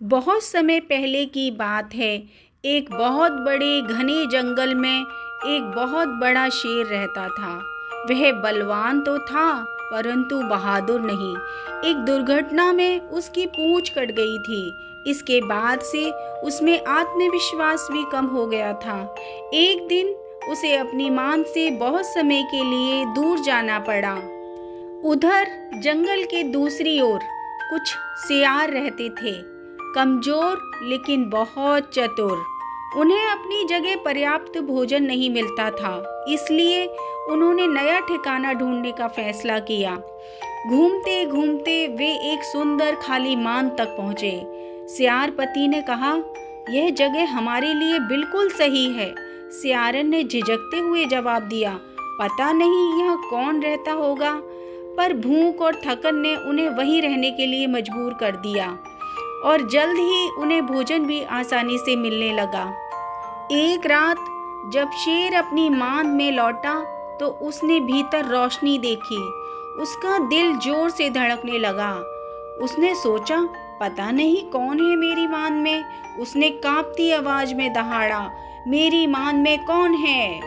बहुत समय पहले की बात है। एक बहुत बड़े घने जंगल में एक बहुत बड़ा शेर रहता था। वह बलवान तो था परंतु बहादुर नहीं। एक दुर्घटना में उसकी पूंछ कट गई थी। इसके बाद से उसमें आत्मविश्वास भी कम हो गया था। एक दिन उसे अपनी मां से बहुत समय के लिए दूर जाना पड़ा। उधर जंगल के दूसरी ओर कुछ सियार रहते थे, कमजोर लेकिन बहुत चतुर। उन्हें अपनी जगह पर्याप्त भोजन नहीं मिलता था, इसलिए उन्होंने नया ठिकाना ढूंढने का फैसला किया। घूमते घूमते वे एक सुंदर खाली मान तक पहुंचे। सियारपति ने कहा, यह जगह हमारे लिए बिल्कुल सही है। सियारन ने झिझकते हुए जवाब दिया, पता नहीं यहाँ कौन रहता होगा, पर भूख और थकन ने उन्हें वहीं रहने के लिए मजबूर कर दिया और जल्द ही उन्हें भोजन भी आसानी से मिलने लगा। एक रात जब शेर अपनी मांद में लौटा तो उसने भीतर रोशनी देखी। उसका दिल जोर से धड़कने लगा। उसने सोचा, पता नहीं कौन है मेरी मांद में। उसने कांपती आवाज में दहाड़ा, मेरी मांद में कौन है?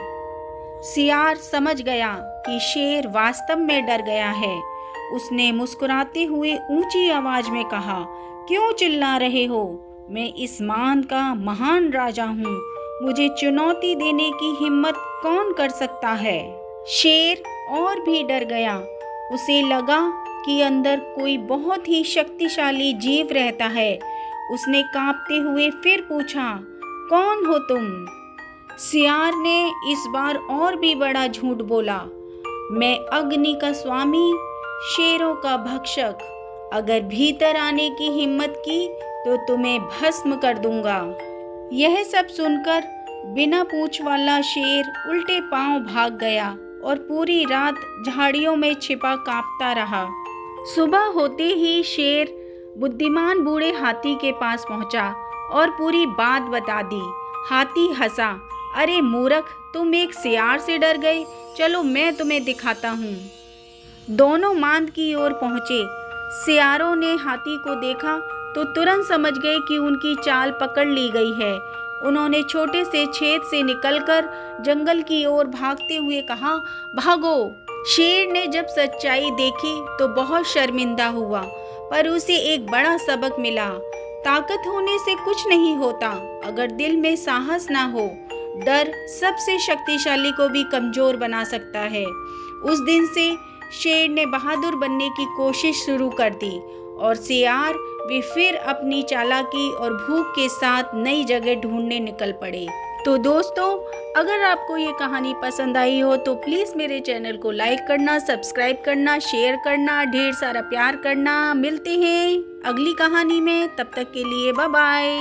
सियार समझ गया कि शेर वास्तव में डर गया है। उसने मुस्कुराते हुए ऊंची आवाज में कहा, क्यों चिल्ला रहे हो? मैं इस मान का महान राजा हूँ। मुझे चुनौती देने की हिम्मत कौन कर सकता है? शेर और भी डर गया। उसे लगा कि अंदर कोई बहुत ही शक्तिशाली जीव रहता है। उसने कांपते हुए फिर पूछा, कौन हो तुम? सियार ने इस बार और भी बड़ा झूठ बोला, मैं अग्नि का स्वामी, शेरों का भक्षक। अगर भीतर आने की हिम्मत की तो तुम्हें भस्म कर दूंगा। यह सब सुनकर बिना पूंछ वाला शेर उल्टे पांव भाग गया और पूरी रात झाड़ियों में छिपा कांपता रहा। सुबह होते ही शेर बुद्धिमान बूढ़े हाथी के पास पहुंचा और पूरी बात बता दी। हाथी हंसा, अरे मूर्ख, तुम एक सियार से डर गए, चलो मैं तुम्हें दिखाता हूँ। दोनों मांद की ओर पहुंचे। सियारों ने हाथी को देखा तो तुरंत समझ गए कि उनकी चाल पकड़ ली गई है। उन्होंने छोटे से छेद से निकलकर जंगल की ओर भागते हुए कहा, भागो। शेर ने जब सच्चाई देखी तो बहुत शर्मिंदा हुआ, पर उसे एक बड़ा सबक मिला। ताकत होने से कुछ नहीं होता, अगर दिल में साहस ना हो। डर सबसे शक्तिशाली को भी कमजोर बना सकता है। उस दिन से शेर ने बहादुर बनने की कोशिश शुरू कर दी और सियार वे फिर अपनी चालाकी और भूख के साथ नई जगह ढूंढने निकल पड़े। तो दोस्तों, अगर आपको ये कहानी पसंद आई हो तो प्लीज़ मेरे चैनल को लाइक करना, सब्सक्राइब करना, शेयर करना, ढेर सारा प्यार करना। मिलते हैं अगली कहानी में, तब तक के लिए बाय बाय।